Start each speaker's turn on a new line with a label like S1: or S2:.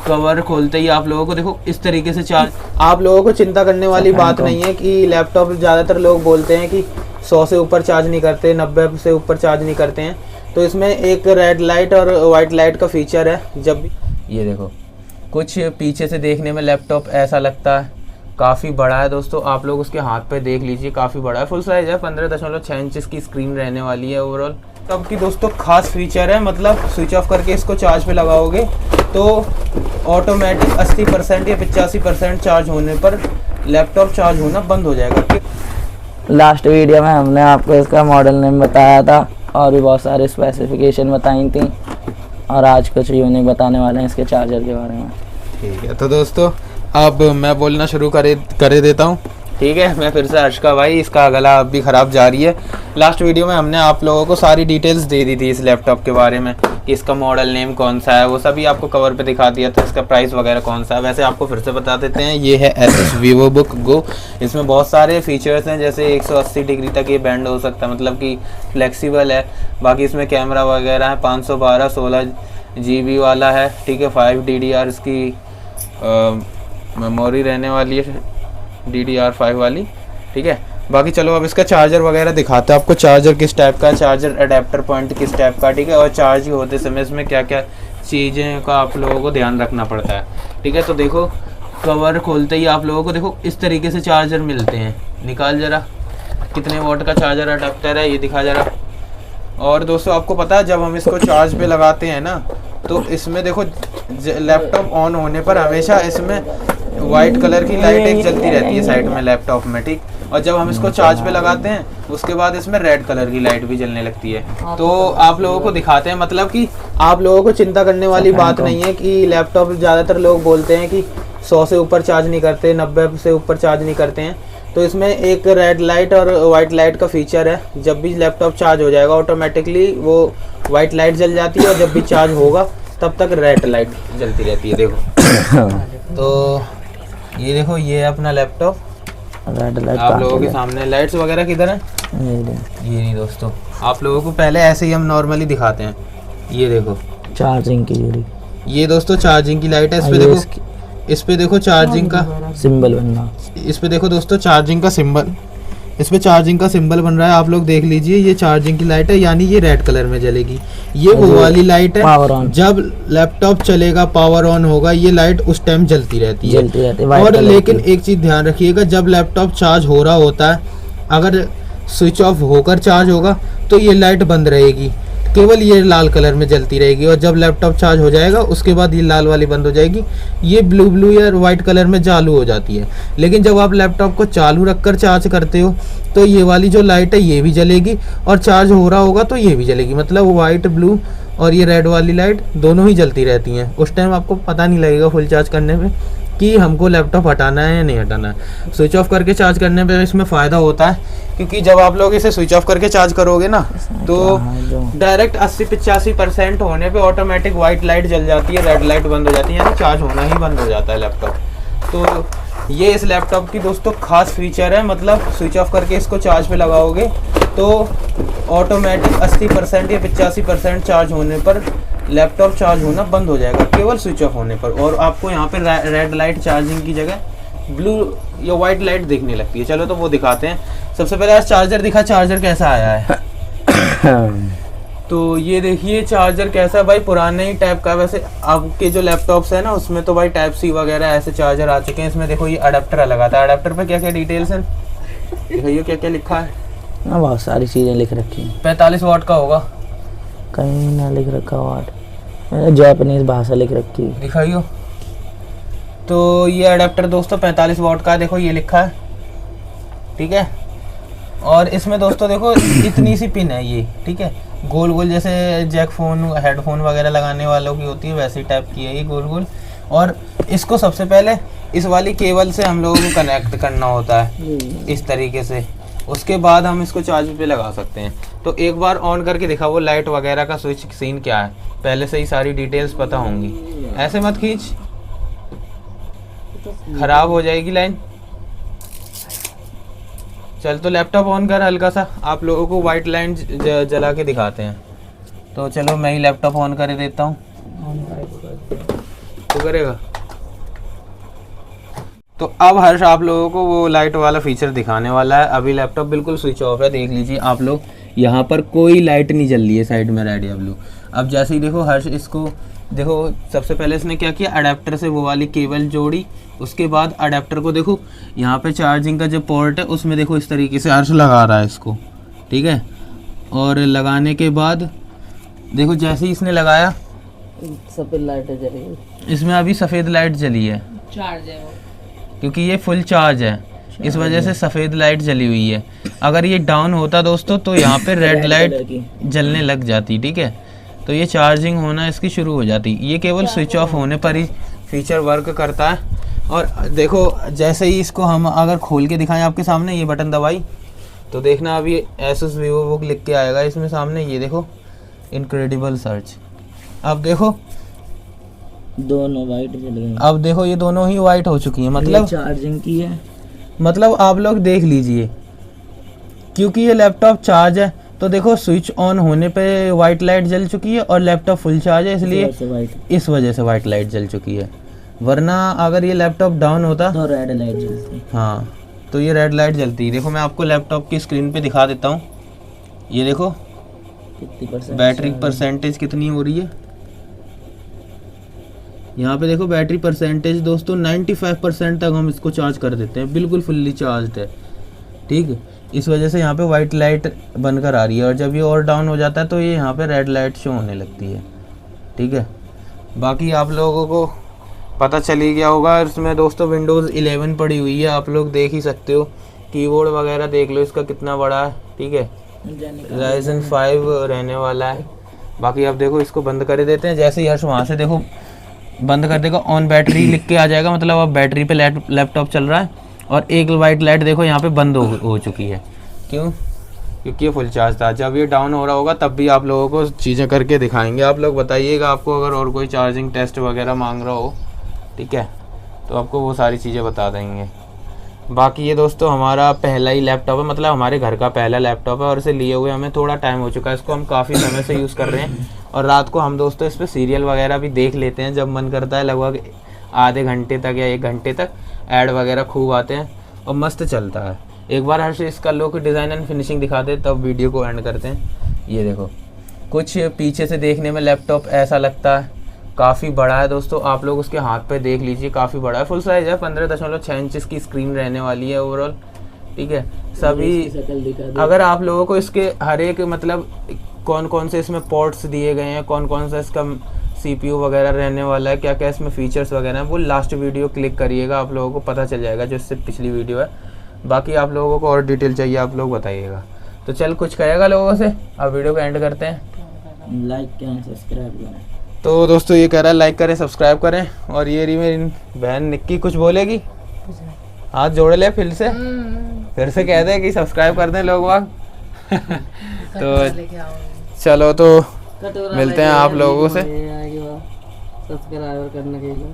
S1: Cover खोलते ही आप लोगों को देखो इस तरीके से चार्ज, आप लोगों को चिंता करने वाली बात नहीं है कि लैपटॉप, ज़्यादातर लोग बोलते हैं कि 100 से ऊपर चार्ज नहीं करते, 90 से ऊपर चार्ज नहीं करते हैं। तो इसमें एक रेड लाइट और वाइट लाइट का फीचर है। जब भी ये देखो, कुछ पीछे से देखने में लैपटॉप ऐसा लगता है, काफ़ी बड़ा है दोस्तों। आप लोग उसके हाथ पे देख लीजिए, काफ़ी बड़ा है, फुल साइज है, 15.6 इंचेस की स्क्रीन रहने वाली है ओवरऑल। तब की दोस्तों खास फीचर है, मतलब स्विच ऑफ करके इसको चार्ज पे लगाओगे तो ऑटोमेटिक 80% या 85% चार्ज होने पर लैपटॉप चार्ज होना बंद हो जाएगा।
S2: लास्ट वीडियो में हमने आपको इसका मॉडल नेम बताया था और भी बहुत सारे स्पेसिफिकेशन बताई थी, और आज कुछ यूनिक बताने वाले हैं इसके चार्जर के बारे में।
S1: ठीक है, तो दोस्तों अब मैं बोलना शुरू कर देता हूँ। ठीक है, मैं फिर से हर्ष का भाई, इसका गला अब भी ख़राब जा रही है। लास्ट वीडियो में हमने आप लोगों को सारी डिटेल्स दे दी थी इस लैपटॉप के बारे में कि इसका मॉडल नेम कौन सा है, वो सभी आपको कवर पे दिखा दिया था, इसका प्राइस वगैरह कौन सा है। वैसे आपको फिर से बता देते हैं, ये है Asus VivoBook Go। इसमें बहुत सारे फीचर्स हैं, जैसे 180 डिग्री तक ये बेंड हो सकता है, मतलब कि फ्लेक्सिबल है। बाकी इसमें कैमरा वगैरह है, 512 16 GB वाला है। ठीक है, 5 DDR इसकी मेमोरी रहने वाली है, DDR5 वाली। ठीक है, बाकी चलो अब इसका चार्जर वगैरह दिखाते हैं आपको। चार्जर किस टाइप का, चार्जर अडेप्टर पॉइंट किस टाइप का। ठीक है, और चार्ज होते समय इसमें क्या क्या चीज़ें का आप लोगों को ध्यान रखना पड़ता है। ठीक है, तो देखो कवर खोलते ही आप लोगों को देखो इस तरीके से चार्जर मिलते हैं। निकाल जरा, कितने वोल्ट का चार्जर अडेप्टर है ये दिखा जरा। और दोस्तों आपको पता है, जब हम इसको चार्ज पे लगाते हैं ना, तो इसमें देखो लैपटॉप ऑन होने पर हमेशा इसमें वाइट कलर की लाइट एक जलती रहती है साइड में लैपटॉप में। ठीक, और जब हम इसको चार्ज पे लगाते हैं उसके बाद इसमें रेड कलर की लाइट भी जलने लगती है। तो आप लोगों को दिखाते हैं, मतलब कि आप लोगों को चिंता करने वाली बात नहीं है कि लैपटॉप, ज़्यादातर लोग बोलते हैं कि 100 से ऊपर चार्ज नहीं करते, 90 से ऊपर चार्ज नहीं करते हैं। तो इसमें एक रेड लाइट और वाइट लाइट का फीचर है। जब भी लैपटॉप चार्ज हो जाएगा ऑटोमेटिकली वो वाइट लाइट जल जाती है, और जब भी चार्ज होगा तब तक रेड लाइट जलती रहती है। देखो तो ये देखो, ये है अपना लैपटॉप।
S2: रेड लाइट
S1: आप लोगों के सामने लाइट्स वगैरह किधर है, ये नहीं दोस्तों, आप लोगों को पहले ऐसे ही हम नॉर्मली दिखाते हैं। ये देखो
S2: चार्जिंग की जोड़ी,
S1: ये दोस्तों चार्जिंग की लाइट है। इस पे देखो, इस पे देखो चार्जिंग का
S2: सिंबल बन रहा,
S1: इस पे देखो दोस्तों चार्जिंग का सिंबल, इस पे चार्जिंग का सिंबल बन रहा है। आप लोग देख लीजिए, ये चार्जिंग की लाइट है, यानी ये रेड कलर में जलेगी। ये वो वाली लाइट है, जब लैपटॉप चलेगा पावर ऑन होगा ये लाइट उस टाइम जलती रहती है। और लेकिन एक चीज ध्यान रखिएगा, जब लैपटॉप चार्ज हो रहा होता है, अगर स्विच ऑफ होकर चार्ज होगा तो ये लाइट बंद रहेगी, केवल ये लाल कलर में जलती रहेगी। और जब लैपटॉप चार्ज हो जाएगा उसके बाद ये लाल वाली बंद हो जाएगी, ये ब्लू या वाइट कलर में चालू हो जाती है। लेकिन जब आप लैपटॉप को चालू रखकर चार्ज करते हो तो ये वाली जो लाइट है ये भी जलेगी, और चार्ज हो रहा होगा तो ये भी जलेगी। मतलब वाइट, ब्लू और ये रेड वाली लाइट दोनों ही जलती रहती हैं। उस टाइम आपको पता नहीं लगेगा फुल चार्ज करने पे कि हमको लैपटॉप हटाना है या नहीं हटाना है। स्विच ऑफ करके चार्ज करने पे इसमें फ़ायदा होता है, क्योंकि जब आप लोग इसे स्विच ऑफ करके चार्ज करोगे ना तो डायरेक्ट 80-85% होने पे ऑटोमेटिक वाइट लाइट जल जाती है, रेड लाइट बंद हो जाती है, यानी चार्ज होना ही बंद हो जाता है लैपटॉप। तो ये इस लैपटॉप की दोस्तों खास फीचर है, मतलब स्विच ऑफ करके इसको चार्ज पे लगाओगे तो ऑटोमेटिक 80% या 85% चार्ज होने पर लैपटॉप चार्ज होना बंद हो जाएगा, केवल स्विच ऑफ होने पर। और आपको यहाँ पे रेड लाइट चार्जिंग की जगह ब्लू या वाइट लाइट दिखने लगती है। चलो तो वो दिखाते हैं। सबसे पहले आज चार्जर दिखा, चार्जर कैसा आया है। तो ये देखिए चार्जर कैसा है भाई, पुराने ही टाइप का। वैसे आपके जो लैपटॉप्स है ना उसमें तो भाई टाइप सी वगैरह ऐसे चार्जर आ चुके हैं। इसमें देखो ये अडेप्टर अलग आता है। अडेप्टर पे क्या क्या डिटेल्स हैं दिखाइए, क्या क्या लिखा है।
S2: बहुत सारी चीज़ें लिख रखी हैं।
S1: 45 वाट का होगा,
S2: कहीं ना लिख रखा वाट, जापानीज भाषा लिख रखी है,
S1: दिखाइयो। तो ये अडेप्टर दोस्तों 45 वाट का, देखो ये लिखा है। ठीक है, और इसमें दोस्तों देखो इतनी सी पिन है ये। ठीक है, गोल गोल जैसे जैक फोन, हेडफोन वगैरह लगाने वालों की होती है वैसी टाइप की है ये, गोल गोल। और इसको सबसे पहले इस वाली केबल से हम लोगों को कनेक्ट करना होता है इस तरीके से, उसके बाद हम इसको चार्ज पे लगा सकते हैं। तो एक बार ऑन करके दिखा, वो लाइट वगैरह का स्विच सीन क्या है, पहले से ही सारी डिटेल्स पता होंगी। ऐसे मत खींच, खराब हो जाएगी लाइन। चल तो लैपटॉप ऑन कर हल्का सा, आप लोगों को वाइट लाइन जला के दिखाते हैं। तो चलो मैं ही लैपटॉप ऑन कर देता हूँ। तू करेगा? तो अब हर्ष आप लोगों को वो लाइट वाला फीचर दिखाने वाला है। अभी लैपटॉप बिल्कुल स्विच ऑफ है, देख लीजिए आप लोग, यहाँ पर कोई लाइट नहीं जल रही है साइड में रेड या ब्लू। अब जैसे ही देखो हर्ष इसको देखो, सबसे पहले इसने क्या किया, अडेप्टर से वो वाली केबल जोड़ी, उसके बाद अडेप्टर को देखो यहाँ पे चार्जिंग का जो पोर्ट है उसमें देखो इस तरीके से हर्ष लगा रहा है इसको, ठीक है। और लगाने के बाद देखो जैसे ही इसने लगाया
S2: सफ़ेद लाइटें जली,
S1: इसमें अभी सफ़ेद लाइट जली है,
S3: चार्ज है वो,
S1: क्योंकि ये फुल चार्ज है, इस वजह से सफ़ेद लाइट जली हुई है। अगर ये डाउन होता दोस्तों तो यहाँ पे रेड लाइट जलने लग जाती, ठीक है। तो ये चार्जिंग होना इसकी शुरू हो जाती। ये केवल स्विच ऑफ होने पर ही फीचर वर्क करता है। और देखो जैसे ही इसको हम अगर खोल के दिखाएं आपके सामने, ये बटन दबाई तो देखना अभी एसुस वीवो बुक लिख के आएगा इसमें सामने, ये देखो इनक्रेडिबल सर्च। अब देखो
S2: दोनों वाइट जल रही हैं।
S1: अब देखो ये दोनों ही वाइट हो चुकी हैं, मतलब
S2: चार्जिंग की है,
S1: मतलब आप लोग देख लीजिए, क्योंकि ये लैपटॉप चार्ज है तो देखो स्विच ऑन होने पे वाइट लाइट जल चुकी है और लैपटॉप फुल चार्ज है, इसलिए इस वजह से वाइट लाइट जल चुकी है। वरना अगर ये लैपटॉप डाउन होता
S2: तो रेड लाइट जलती।
S1: हाँ, तो ये रेड लाइट जलती। देखो मैं आपको लैपटॉप की स्क्रीन पे दिखा देता हूँ, ये देखो
S2: कितनी परसेंट
S1: बैटरी परसेंटेज कितनी हो रही है। यहाँ पे देखो बैटरी परसेंटेज दोस्तों 95% तक हम इसको चार्ज कर देते हैं, बिल्कुल फुल्ली चार्ज है, ठीक है। इस वजह से यहाँ पे वाइट लाइट बनकर आ रही है, और जब ये और डाउन हो जाता है तो ये यहाँ पे रेड लाइट शो होने लगती है, ठीक है। बाकी आप लोगों को पता चल ही गया होगा, इसमें दोस्तों विंडोज़ 11 पड़ी हुई है, आप लोग देख ही सकते हो। कीबोर्ड वगैरह देख लो इसका कितना बड़ा है, ठीक है। Ryzen 5 रहने वाला है। बाकी आप देखो इसको बंद कर देते हैं, जैसे ही हर्ष वहाँ से देखो बंद कर देगा, ऑन बैटरी लिख के आ जाएगा, मतलब अब बैटरी पे लैपटॉप चल रहा है। और एक वाइट लाइट देखो यहाँ पे बंद हो चुकी है, क्यों? क्योंकि ये फुल चार्ज था। जब ये डाउन हो रहा होगा तब भी आप लोगों को चीज़ें करके दिखाएंगे। आप लोग बताइएगा आपको अगर और कोई चार्जिंग टेस्ट वगैरह मांग रहा हो, ठीक है, तो आपको वो सारी चीज़ें बता देंगे। बाकी ये दोस्तों हमारा पहला ही लैपटॉप है, मतलब हमारे घर का पहला लैपटॉप है, और इसे लिए हुए हमें थोड़ा टाइम हो चुका है। इसको हम काफ़ी समय से यूज़ कर रहे हैं, और रात को हम दोस्तों इस पर सीरियल वगैरह भी देख लेते हैं जब मन करता है। लगभग आधे घंटे तक या 1 घंटे तक ऐड वगैरह खूब आते हैं और मस्त चलता है। एक बार हर्ष इसका लुक, डिज़ाइन एंड फिनिशिंग दिखा दे, तब वीडियो को एंड करते हैं। ये देखो कुछ पीछे से देखने में लैपटॉप ऐसा लगता है, काफ़ी बड़ा है दोस्तों। आप लोग उसके हाथ पे देख लीजिए, काफ़ी बड़ा है, फुल साइज़ है, 15.6 इंचज़ की स्क्रीन रहने वाली है ओवरऑल, ठीक है। सभी अगर आप लोगों को इसके हर एक मतलब कौन कौन से इसमें पोर्ट्स दिए गए हैं, कौन कौन सा इसका CPU वगैरह रहने वाला है, क्या क्या इसमें फीचर्स वगैरह हैं, वो लास्ट वीडियो क्लिक करिएगा, आप लोगों को पता चल जाएगा, जो इससे पिछली वीडियो है। बाकी आप लोगों को और डिटेल चाहिए आप लोग बताइएगा। तो चल कुछ कहेगा लोगों से, अब वीडियो को एंड करते हैं।
S2: लाइक करें, सब्सक्राइब करें।
S1: तो दोस्तों ये कह रहा है लाइक करें, सब्सक्राइब करें। और ये रही मेरी बहन निक्की, कुछ बोलेगी? हाथ जोड़ ले फिर से कह दे कि सब्सक्राइब कर दें लोग बाग। तो चलो तो मिलते हैं आप लोगों से
S2: सब्सक्राइब करने के लिए।